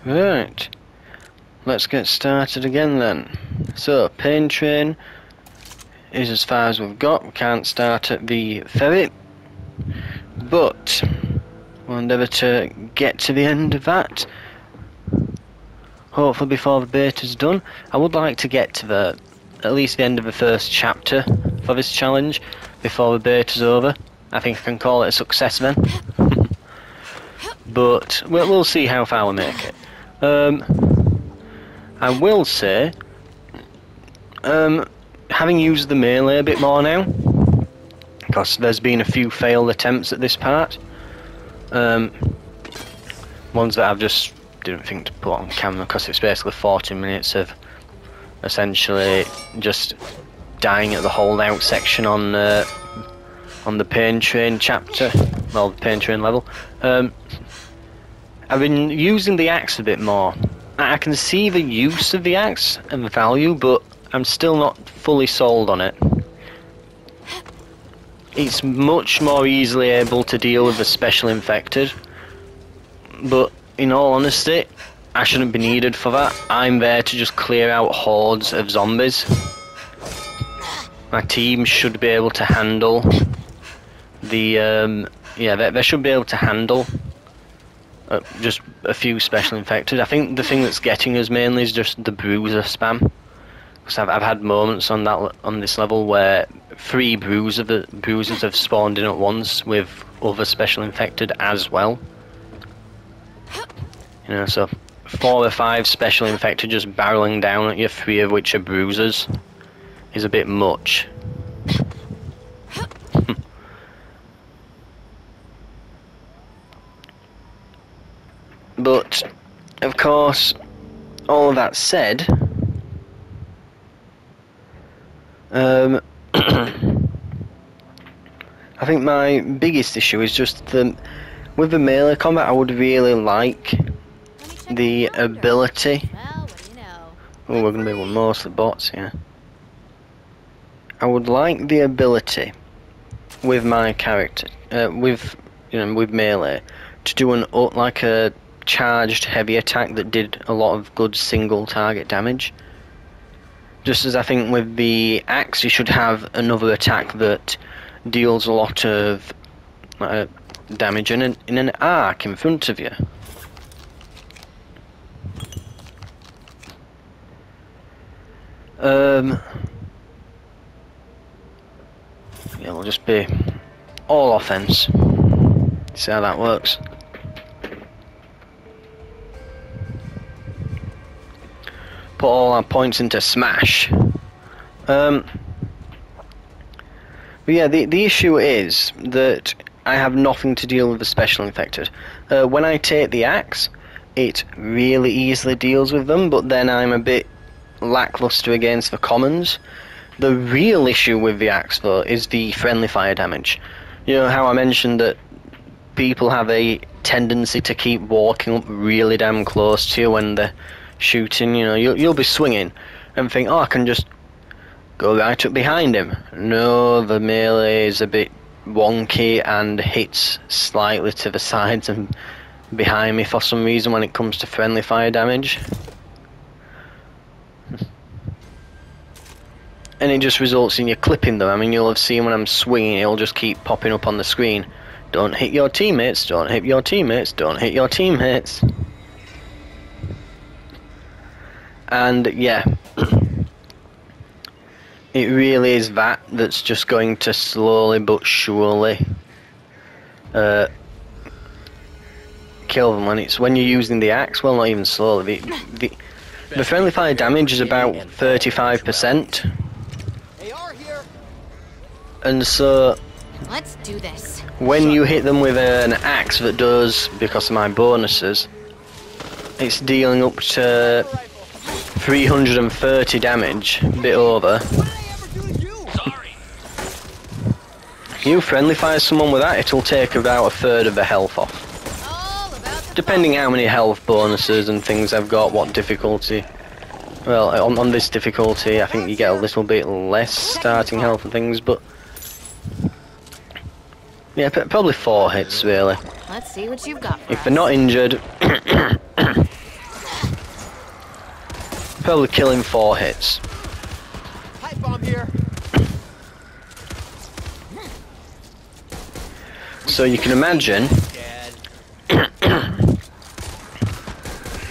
Right. Let's get started again then. So, pain train is as far as we've got. We can't start at the ferry, but we'll endeavour to get to the end of that. Hopefully before the beta's done. I would like to get to at least the end of the first chapter for this challenge before the beta's over. I think I can call it a success then. But we'll see how far we make it. I will say, having used the melee a bit more now, because there's been a few failed attempts at this part, ones that I've just didn't think to put on camera because it's basically 40 minutes of essentially just dying at the holdout section on the pain train chapter, well, the pain train level. I've been using the axe a bit more. I can see the use of the axe and the value, but I'm still not fully sold on it. It's much more easily able to deal with the special infected, but in all honesty, I shouldn't be needed for that. I'm there to just clear out hordes of zombies. My team should be able to handle the, they should be able to handle just a few special infected. I think the thing that's getting us mainly is just the bruiser spam. Because I've had moments on this level where 3 bruisers have spawned in at once with other special infected as well. You know, so 4 or 5 special infected just barreling down at you, 3 of which are bruisers, is a bit much. But, of course, all of that said, I think my biggest issue is just with the melee combat, I would really like the ability. Oh, we're going to be mostly bots here. I would like the ability with my character, with melee, to do like a charged heavy attack that did a lot of good single target damage. Just as I think with the axe you should have another attack that deals a lot of damage in an arc in front of you. Yeah, we'll just be all offense. See how that works. Put all our points into smash. But yeah, the issue is that I have nothing to deal with the special infected. When I take the axe, it really easily deals with them, but then I'm a bit lackluster against the commons. The real issue with the axe, though, is the friendly fire damage. You know how I mentioned that people have a tendency to keep walking up really damn close to you when they're shooting. You know, you'll be swinging and think, oh, I can just go right up behind him. No, the melee is a bit wonky and hits slightly to the sides and behind me for some reason when it comes to friendly fire damage. And it just results in you clipping them. I mean, you'll have seen when I'm swinging, it'll just keep popping up on the screen. Don't hit your teammates, don't hit your teammates, don't hit your teammates. And yeah, it really is that's just going to slowly but surely kill them when you're using the axe. Well, not even slowly. The friendly fire damage is about 35%. And so let's do this. When you hit them with an axe that does, because of my bonuses, it's dealing up to 330 damage, a bit over. You friendly fire someone with that, it'll take about 1/3 of the health off. Depending how many health bonuses and things I've got, what difficulty. Well, on this difficulty, I think you get a little bit less starting health and things, but yeah, probably 4 hits really. Let's see what you've got for if they're not injured, Probably kill in 4 hits. Pipe bomb here. So you can imagine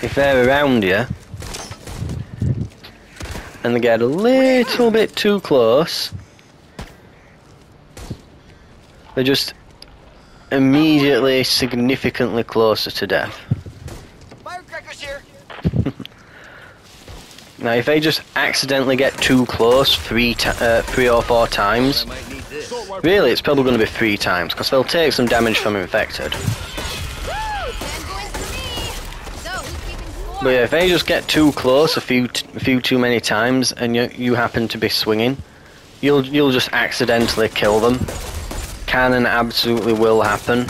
if they're around you and they get a little bit too close, they're just immediately significantly closer to death. Firecrackers here. Now if they just accidentally get too close 3 or 4 times, really it's probably going to be 3 times, because they'll take some damage from infected. But yeah, if they just get too close a few too many times, and you happen to be swinging, you'll just accidentally kill them. Can and absolutely will happen.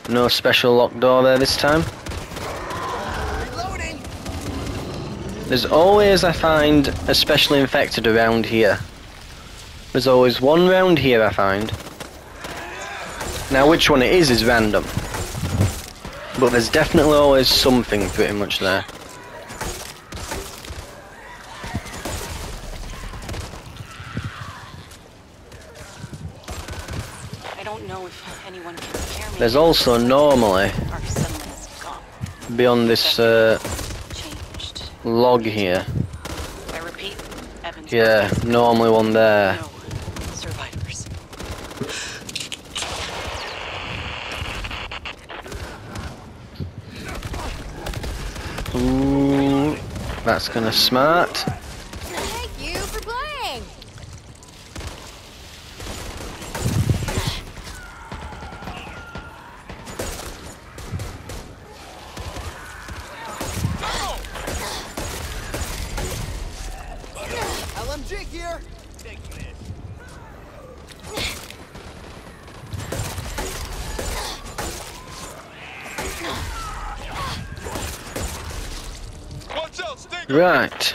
No special locked door there this time. Reloading. There's always, I find, a special infected around here. There's always one round here, I find. Now which one it is random. But there's definitely always something pretty much there. I don't know if anyone can hear me. There's also normally, Our settlement is gone. beyond this Changed. log here, I repeat, Evans. yeah, normally one there. No survivors. Ooh, that's gonna smart. Thank you for playing. LMG here. Right.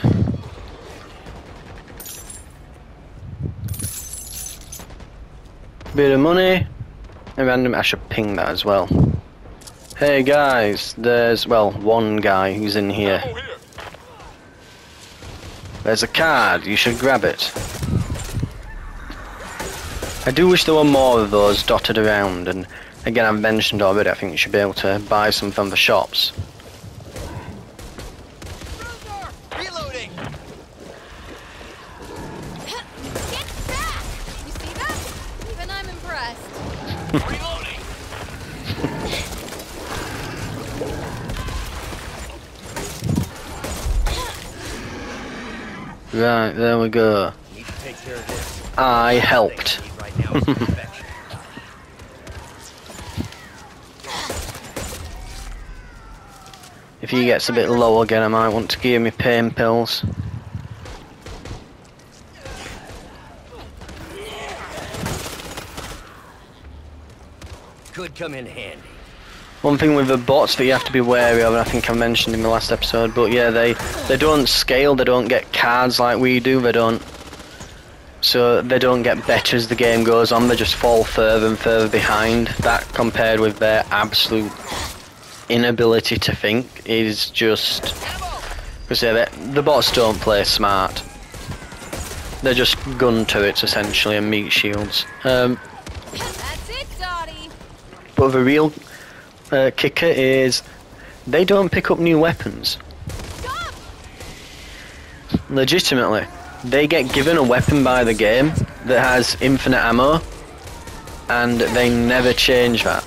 Bit of money. A random. I should ping that as well. Hey guys, there's, well, one guy who's in here. There's a card, you should grab it. I do wish there were more of those dotted around, and again I've mentioned already, I think you should be able to buy some from the shops. Reloading. Get back! You see that? Even I'm impressed. Reloading. Right, there we go. Need to take care of this. I helped. Right now is infection. If he gets a bit low again, I might want to give me pain pills. Could come in handy. One thing with the bots that you have to be wary of, and I think I mentioned in the last episode, but yeah, they don't scale, they don't get cards like we do, so they don't get better as the game goes on, they just fall further and further behind. That, compared with their absolute inability to think, is just, because yeah, the bots don't play smart. They're just gun turrets essentially and meat shields. That's it, Dottie. But the real kicker is they don't pick up new weapons. Stop! Legitimately, they get given a weapon by the game that has infinite ammo, and they never change that.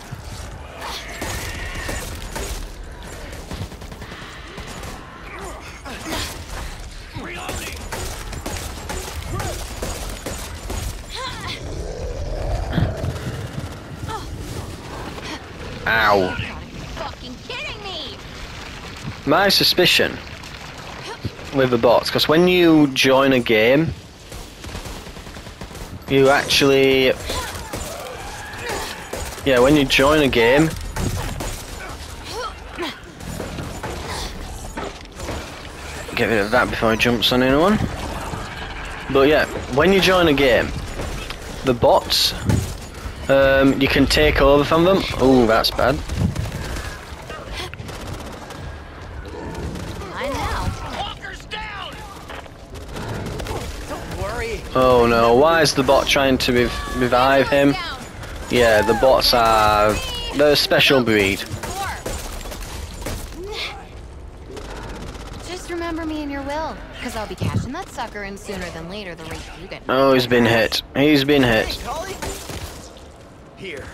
Ow. Fucking kidding me! My suspicion with the bots, because when you join a game, you actually, yeah, when you join a game, get rid of that before it jumps on anyone. But yeah, when you join a game, the bots, you can take over from them. Oh, that's bad. Sorry. Oh no, why is the bot trying to revive him? Yeah, the bots are... they're a special breed. Just remember me in your will, because I'll be cashing that sucker in sooner than later the rate you get. Oh, he's been hit. He's been hit. Collie? Here.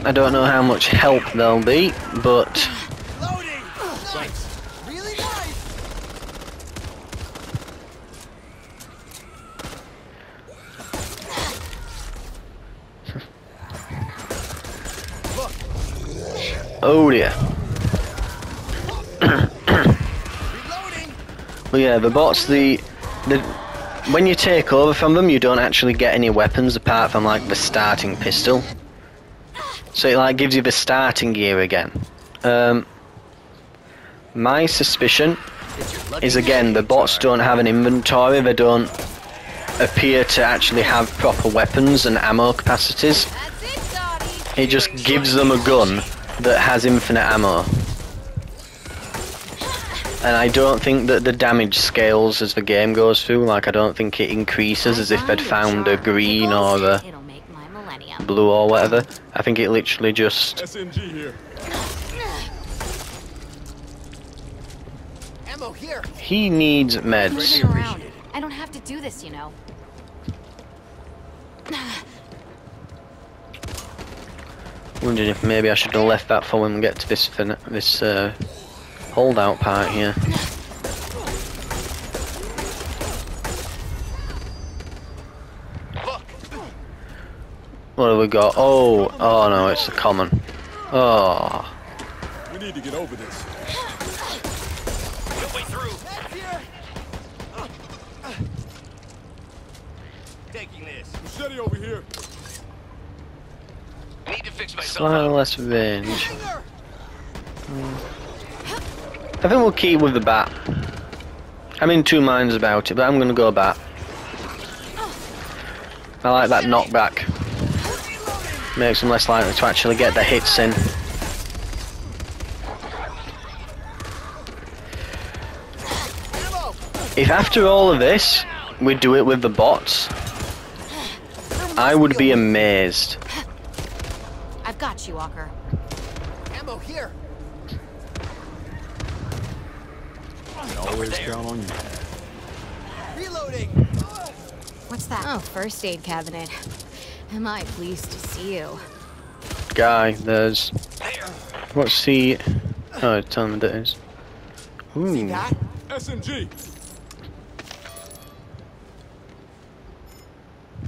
I don't know how much help they'll be, but... Loading. Nice. Really nice. oh dear. Reloading. Well, yeah, the bots, when you take over from them, you don't actually get any weapons apart from like the starting pistol. So it like gives you the starting gear again. My suspicion is again the bots don't have an inventory. They don't appear to actually have proper weapons and ammo capacities. That's it, Dottie. It just gives them a gun that has infinite ammo. And I don't think that the damage scales as the game goes through. Like, I don't think it increases as if they'd found a green or a It'll make my millennium. blue or whatever. I think it literally just... SMG here. Ammo here. He needs meds. Moving around. I don't have to do this, you know. Wondering if maybe I should have left that for when we get to this holdout part here. Look. What have we got? Oh no, it's a common. Oh, We need to get over this. Good way through. That's here. Taking this. Machete over here. Need to fix myself slightly up. less range. I think we'll keep with the bat. I'm in two minds about it, but I'm gonna go bat. I like that knockback. Makes them less likely to actually get the hits in. If after all of this, we do it with the bots, I would be amazed. I've got you, Walker. Ammo here. Always count on you. Reloading. What's that? Oh, first aid cabinet. Am I pleased to see you? Guy, there's... There. what's the... oh, tell me what it is. See Ooh. that? SMG.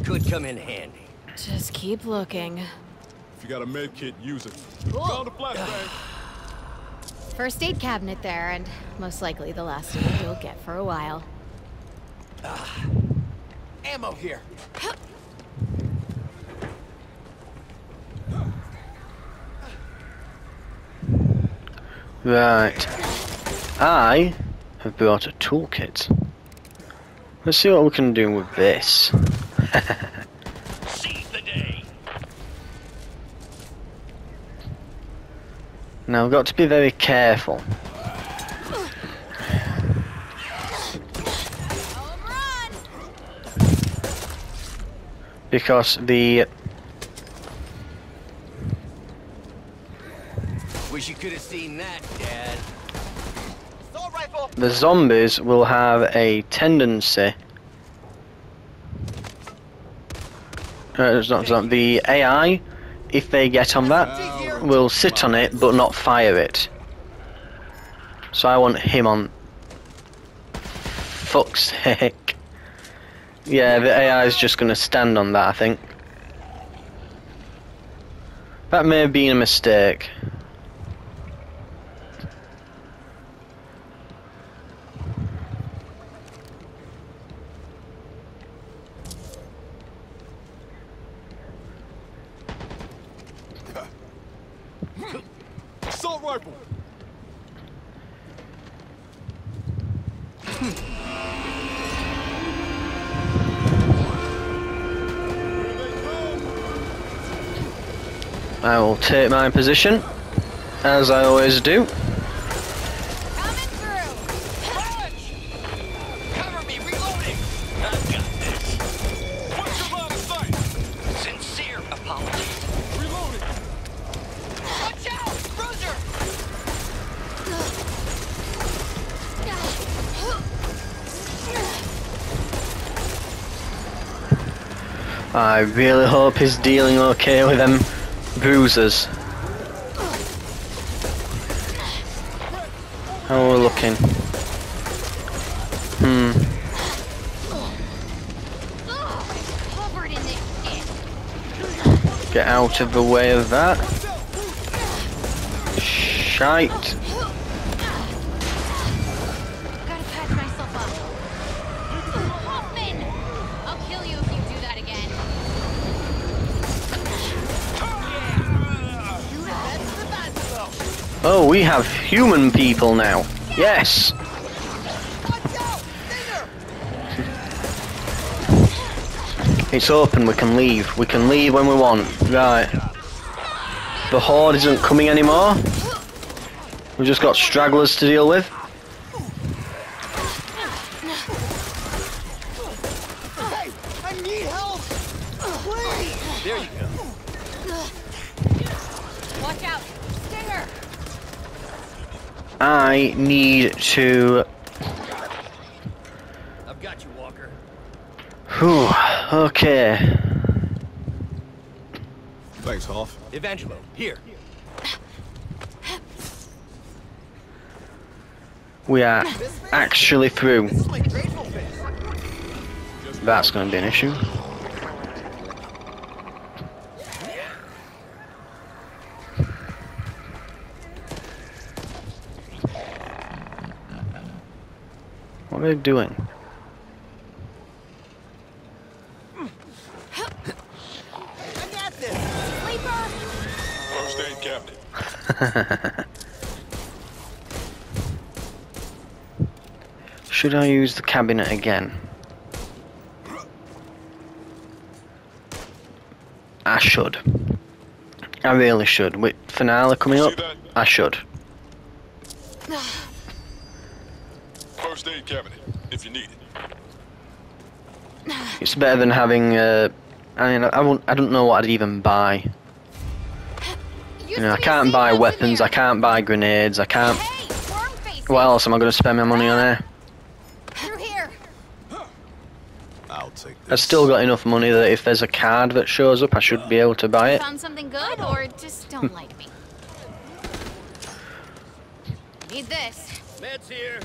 Could come in handy. Just keep looking. If you got a med kit, use it. Cool. Found a flashbang. First aid cabinet there, and most likely the last aid you'll get for a while. Ammo here. Right. I have brought a toolkit. Let's see what we can do with this. Seize the day. Now we've got to be very careful. Because Wish you could have seen that, Dad. Assault rifle. the zombies will have a tendency... it's not the AI, if they get on that, will sit on it but not fire it. So I want him on. Fuck's sake. Yeah, the AI is just going to stand on that, I think. That may have been a mistake. Assault rifle. I will take my position, as I always do. Coming through! Cover me. Reloading. I really hope he's dealing okay with them bruisers. How are we looking? Covered in this shit. Get out of the way of that. Shite. Gotta patch myself up. Hoffman! I'll kill you if you do that again. Oh, we have human people now. Yes. It's open, we can leave. We can leave when we want. Right. The horde isn't coming anymore. We've just got stragglers to deal with. Hey, I need help! Please! There you go. Watch out! Stinger! I need to... I've got you, Walker. Whew, okay. Thanks, Hoff. Evangelo, here. We are actually through. This is my grateful face. That's going to be an issue. What are they doing? I got this. First aid cabinet. Should I use the cabinet again? I should. I really should. With finale coming up, I should. First aid cabinet, if you need it. It's better than having. I mean, I don't know what I'd even buy. You know, I can't buy weapons. I can't buy grenades. I can't. Hey, worm face! What else am I going to spend my money on there? Through here! I'll take this. I've still got enough money that if there's a card that shows up, I should be able to buy it. Found something good, or just don't like me? Need this. Meds here.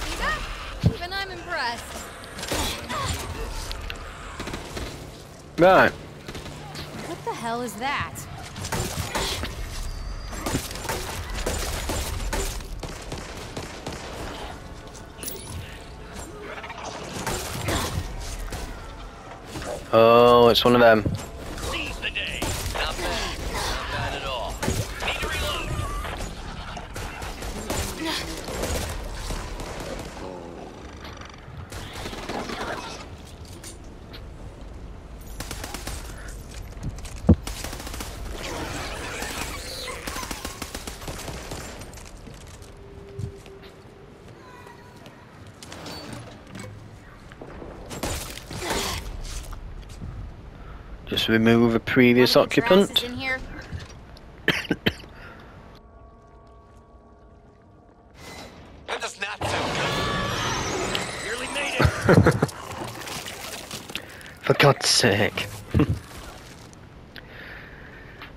See that? Even I'm impressed. Right. What the hell is that? Oh, it's one of them. Seize the day. Not bad. Not bad at all. Need to reload. Just remove a previous Wanna get your occupant. asses in here? That does not sound good. Nearly made it. For God's sake.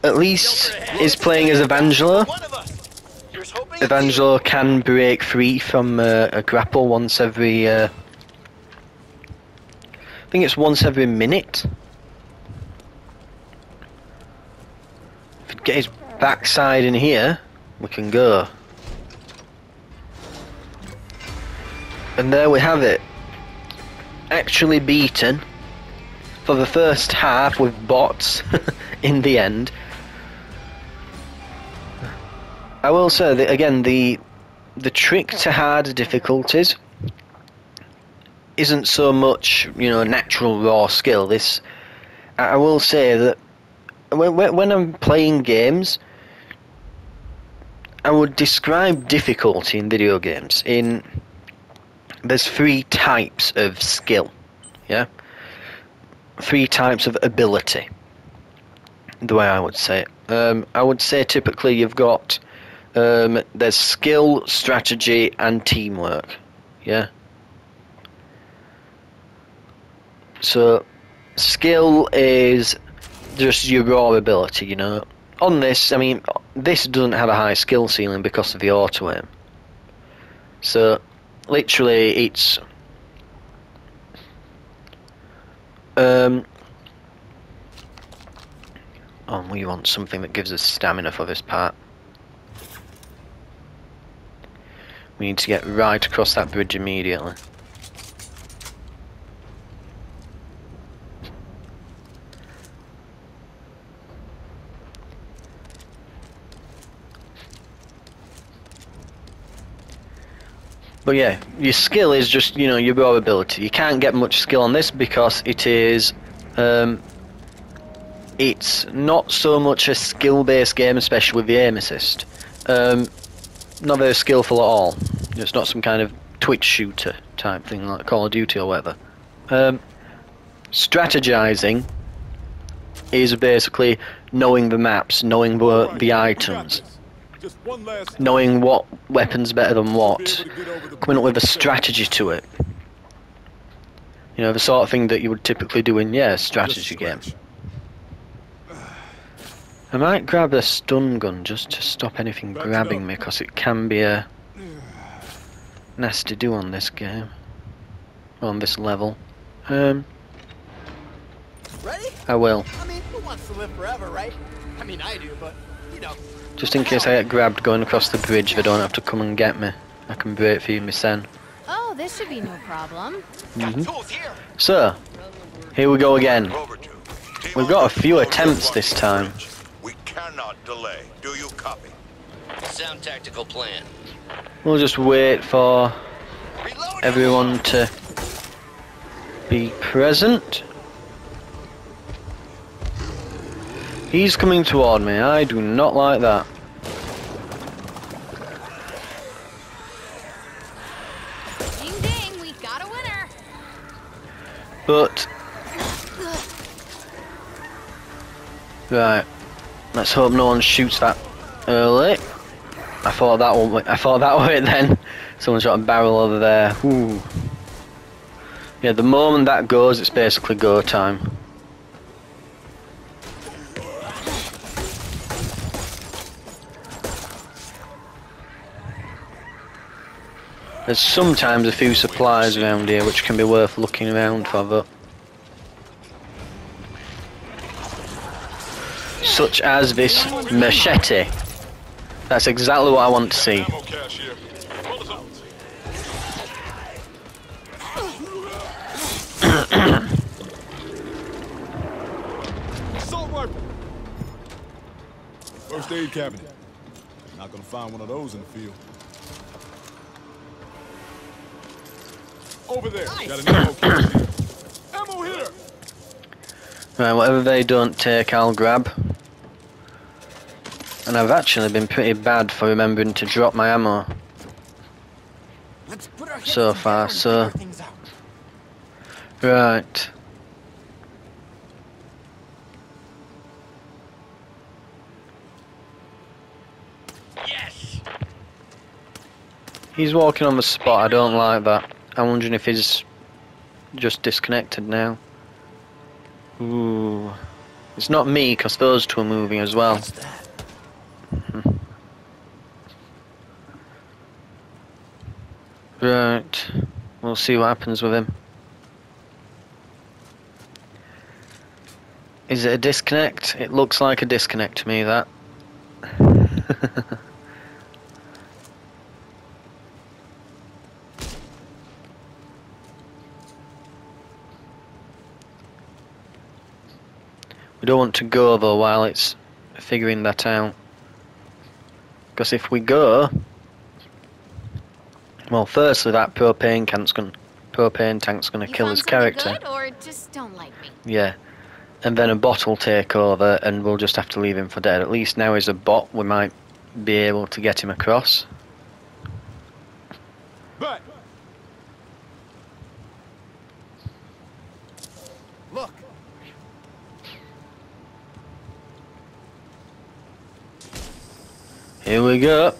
At least is playing as Evangelo. One of us. Here's hoping. Evangelo can break free from a grapple once every... I think it's once every minute. If we get his backside in here, we can go. And there we have it. Actually beaten for the first half with bots in the end. I will say that again, the trick to hard difficulties isn't so much, you know, natural raw skill. This, I will say that when I'm playing games, I would describe difficulty in video games there's 3 types of skill, yeah? 3 types of ability, the way I would say it. I would say typically you've got, there's skill, strategy, and teamwork, yeah? So, skill is just your raw ability, you know. On this, I mean, this doesn't have a high skill ceiling because of the auto aim. So, literally, it's oh, we want something that gives us stamina for this part. We need to get right across that bridge immediately. But yeah, your skill is just, you know, your raw ability. You can't get much skill on this because it is, it's not so much a skill-based game, especially with the aim assist. Not very skillful at all. It's not some kind of Twitch shooter type thing like Call of Duty or whatever. Strategizing is basically knowing the maps, knowing the items, knowing what weapon's better than what, coming up with a strategy to it. You know, the sort of thing that you would typically do in, yeah, a strategy game. I might grab a stun gun just to stop anything grabbing me, because it can be a nasty do on this game. On this level. Ready? I will. I mean, who wants to live forever, right? I mean, I do, but, you know. Just in case I get grabbed going across the bridge, they don't have to come and get me. I can break for you, my son. Oh, this should be no problem. So, here we go again. We've got a few attempts this time. We cannot delay. Do you copy? Sound tactical plan. We'll just wait for everyone to be present. He's coming toward me. I do not like that. Ding ding, we got a winner. But right, let's hope no one shoots that early. I thought that way then. Someone shot a barrel over there. Ooh. Yeah, the moment that goes, it's basically go time. There's sometimes a few supplies around here which can be worth looking around for, but such as this machete. That's exactly what I want to see. Assault rifle. First aid cabinet. Not gonna find one of those in the field. Over there. Got an ammo cache here. Ammo here. Right, whatever they don't take, I'll grab. And I've actually been pretty bad for remembering to drop my ammo so far, so right. Yes. He's walking on the spot. I don't like that. I'm wondering if he's just disconnected now. Ooh, it's not me, because those two are moving as well. Right, we'll see what happens with him. Is it a disconnect? It looks like a disconnect to me, that. We don't want to go though while it's figuring that out. Because if we go, well, firstly that propane tank's gonna kill his character. Good or just don't like me. Yeah, and then a bot will take over, and we'll just have to leave him for dead. At least now he's a bot, we might be able to get him across. Back. Look. Here we go.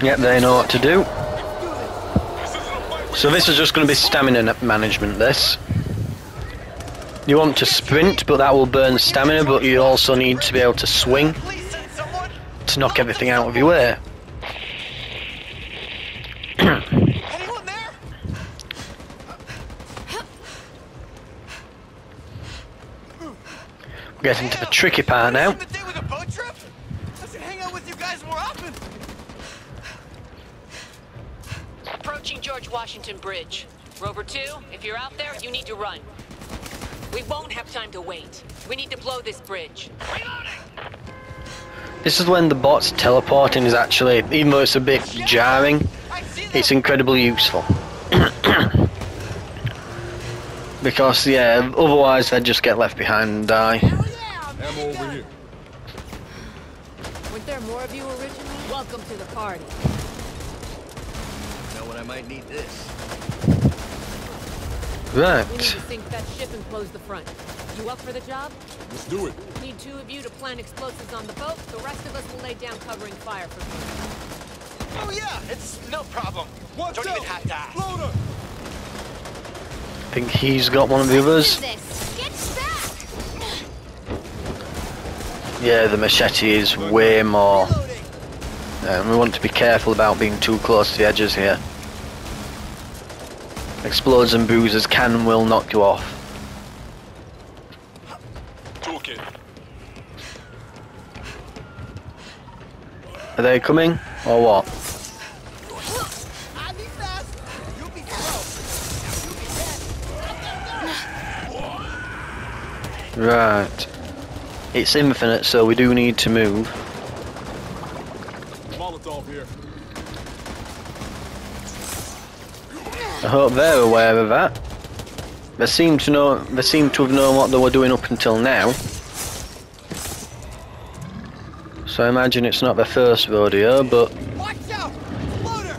Yep, they know what to do. So this is just going to be stamina management, this. You want to sprint, but that will burn stamina, but you also need to be able to swing Please send someone. to knock everything out of your way. Anyone there? We're getting to the tricky part now. The day with a boat trip? I should hang out with you guys more often. Approaching George Washington Bridge. Rover 2, if you're out there, you need to run. We won't have time to wait. We need to blow this bridge. This is when the bot's teleporting is actually, even though it's a bit jarring, it's incredibly useful. Because, yeah, otherwise they'd just get left behind and die. Ammo over here. Weren't there more of you originally? Welcome to the party. Know when I might need this. We need Right. to sink that ship and close the front. You up for the job? Let's do it. Need 2 of you to plant explosives on the boat. The rest of us will lay down covering fire for you. Oh yeah, it's no problem. Watch Don't out! even have to ask. Loader! I think he's got one of the others. This. Get back! Yeah, the machete is way more. We want to be careful about being too close to the edges here. Explodes and bruises can and will knock you off. Toolkit. Are they coming or what? I'll be fast. You'll be slow. Right. It's infinite, so we do need to move. Molotov here. I hope they're aware of that. They seem to know. They seem to have known what they were doing up until now. So I imagine it's not their first rodeo, but Watch out! Loader!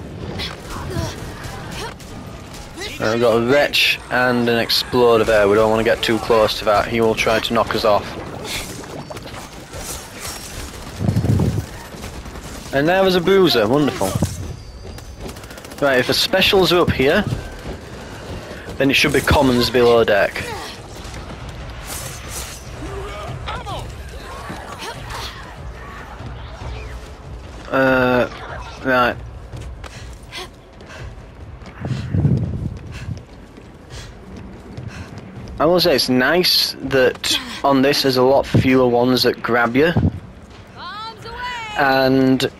we've got a wretch and an exploder there. We don't want to get too close to that. He will try to knock us off. And now there's a bruiser. Wonderful. Right, if the specials are up here, then it should be commons below deck. Right. I will say it's nice that on this there's a lot fewer ones that grab you, Bombs away! and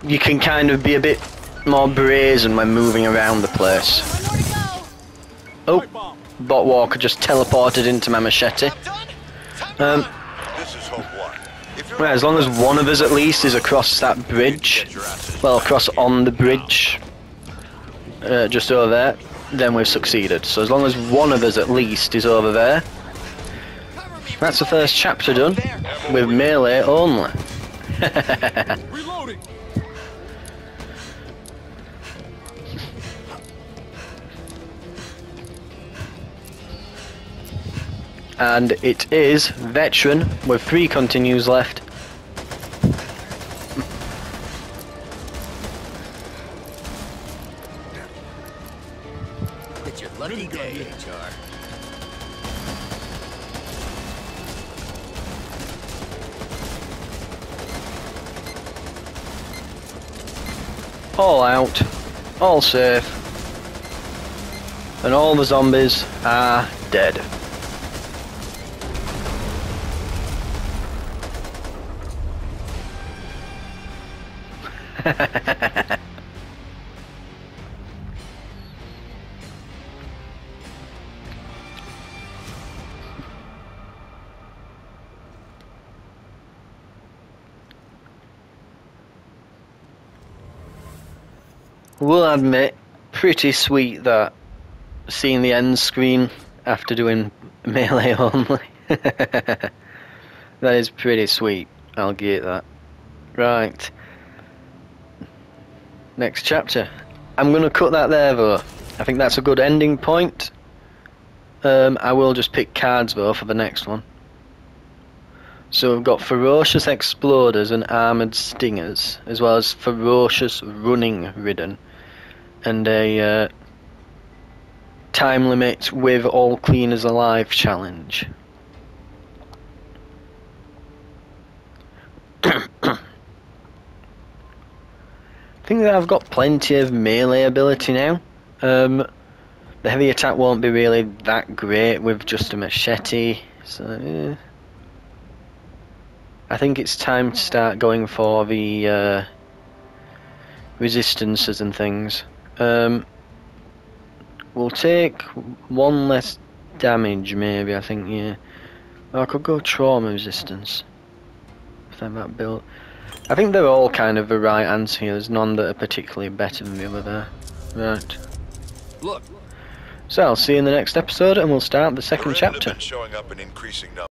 you can kind of be a bit more brazen when moving around the place. One more to Oh, go. Bomb. bot walker just teleported into my machete. Done? Time to This is Hope 1. If you're Right, as long as one of us at least is across that bridge, get your asses well, back across here. on the bridge, just over there, then we've succeeded. So as long as one of us at least is over there, that's the first chapter done, with melee only. Reloading. And it is veteran with 3 continues left. It's your lucky day, HR. All out, all safe, and all the zombies are dead. We'll admit, pretty sweet that, seeing the end screen after doing melee only. That is pretty sweet, I'll give it that. Right. Next chapter. I'm going to cut that there though. I think that's a good ending point. I will just pick cards though for the next one. So we've got ferocious exploders and armoured stingers, as well as ferocious running Ridden, and a time limit with all cleaners alive challenge. I think that I've got plenty of melee ability now. The heavy attack won't be really that great with just a machete, so I think it's time to start going for the resistances and things. We'll take one less damage, maybe. I think, yeah. I could go trauma resistance. If they're that built. I think they're all kind of the right answer here. There's none that are particularly better than the other there. Right. Look. So I'll see you in the next episode, and we'll start the second The Ridden have chapter. been showing up in increasing numbers.